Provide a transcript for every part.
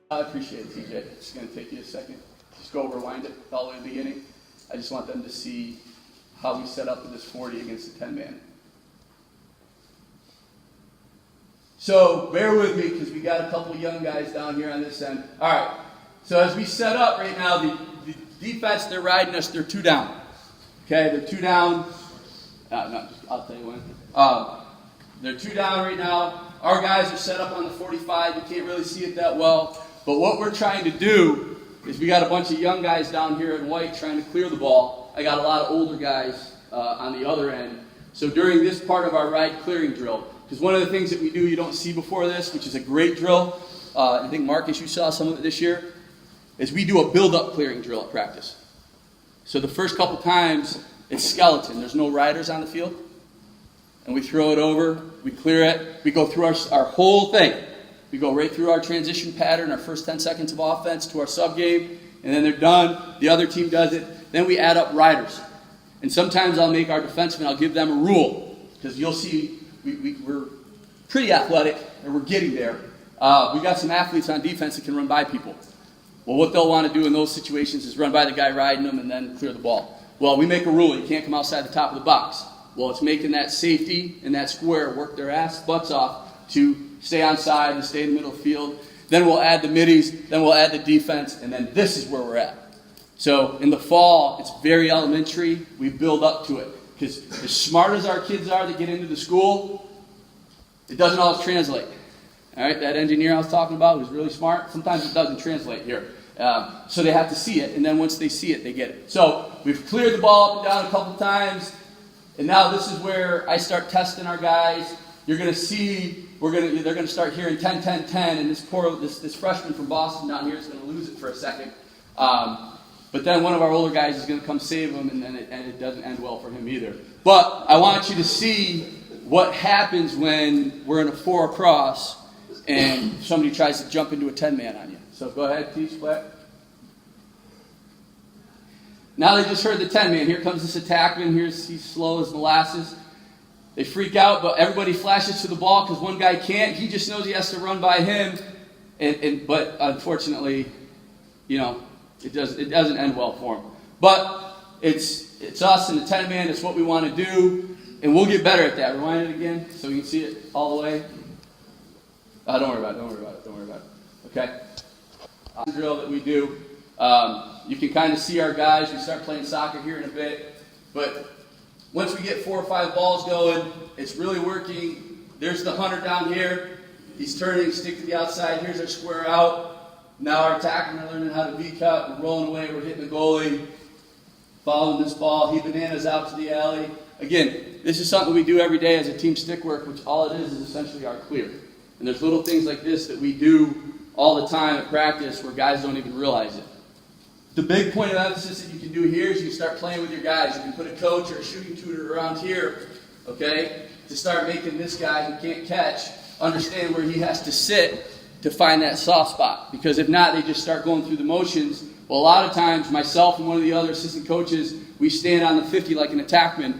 I appreciate it, TJ. It's going to take you a second. Just go rewind it all the way to the beginning. I just want them to see how we set up with this 40 against the 10-man. So bear with me because we got a couple of young guys down here on this end. All right. So as we set up right now, the defense, they're riding us. They're 2 down. Okay, they're 2 down. I'll tell you when. They're 2 down right now. Our guys are set up on the 45. You can't really see it that well. But what we're trying to do is we got a bunch of young guys down here in white trying to clear the ball. I got a lot of older guys on the other end. So during this part of our ride clearing drill, because one of the things that we do you don't see before this, which is a great drill, I think Marcus, you saw some of it this year, is we do a build-up clearing drill at practice. So the first couple times, it's skeleton. There's no riders on the field. And we throw it over, we clear it, we go through our whole thing. We go right through our transition pattern, our first 10 seconds of offense to our sub-game, and then they're done. The other team does it. Then we add up riders. And sometimes I'll make our defensemen, I'll give them a rule, because you'll see we're pretty athletic, and we're getting there. We got some athletes on defense that can run by people. Well, what they'll want to do in those situations is run by the guy riding them and then clear the ball. Well, we make a rule. You can't come outside the top of the box. Well, it's making that safety and that square work their butts off to stay on side and stay in the middle of the field. Then we'll add the middies, then we'll add the defense, and then this is where we're at. So in the fall, it's very elementary. We build up to it. Because as smart as our kids are that get into the school, it doesn't always translate. All right, that engineer I was talking about who's really smart, sometimes it doesn't translate here. So they have to see it, and then once they see it, they get it. So we've cleared the ball up and down a couple times, and now this is where I start testing our guys. You're going to see, they're going to start hearing 10, 10, 10, and this freshman from Boston down here is going to lose it for a second. But then one of our older guys is going to come save him, and it doesn't end well for him either. But I want you to see what happens when we're in a 4 across and somebody tries to jump into a 10-man on you. So go ahead, teach, Black. Now they just heard the 10-man. Here comes this attackman. He's slow as molasses. They freak out, but everybody flashes to the ball because one guy can't. He just knows he has to run by him. But unfortunately, it doesn't end well for him. But it's us and the 10-man. It's what we want to do, and we'll get better at that. Rewind it again so you can see it all the way. Don't worry about it. Okay. Drill that we do. You can kind of see our guys. We start playing soccer here in a bit. But once we get 4 or 5 balls going, it's really working. There's the hunter down here. He's turning, stick to the outside. Here's our square out. Now our attackmen are learning how to V-cut. We're rolling away. We're hitting the goalie. Following this ball. He bananas out to the alley. Again, this is something we do every day as a team stick work, which all it is essentially our clear. And there's little things like this that we do all the time at practice where guys don't even realize it. The big point of emphasis that you can do here is you can start playing with your guys. You can put a coach or a shooting tutor around here, okay, to start making this guy who can't catch understand where he has to sit to find that soft spot. Because if not, they just start going through the motions. Well, a lot of times, myself and one of the other assistant coaches, we stand on the 50 like an attackman,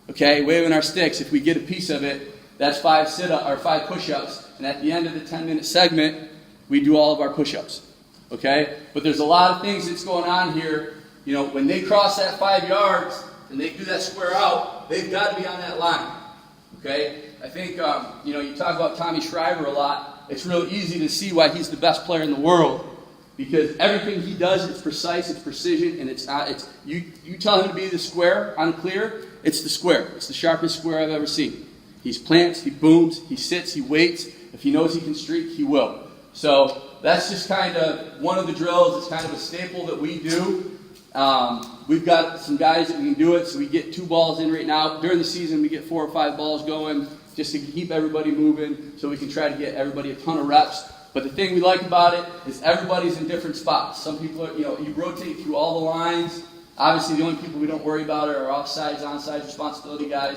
okay, waving our sticks. If we get a piece of it, that's 5 sit-ups or 5 push-ups. And at the end of the 10-minute segment, we do all of our push-ups. Okay? But there's a lot of things that's going on here. When they cross that 5 yards and they do that square out, they've got to be on that line. Okay? I think, you talk about Tommy Schreiber a lot. It's real easy to see why he's the best player in the world. Because everything he does is precise, it's precision, and it's not, you tell him to be the square on clear, it's the square. It's the sharpest square I've ever seen. He plants, he booms, he sits, he waits. If he knows he can streak, he will. So that's just kind of one of the drills. It's kind of a staple that we do. We've got some guys that can do it, so we get 2 balls in right now. During the season, we get 4 or 5 balls going just to keep everybody moving so we can try to get everybody a ton of reps. But the thing we like about it is everybody's in different spots. Some people are, you rotate through all the lines. Obviously, the only people we don't worry about are our offsides, onside responsibility guys.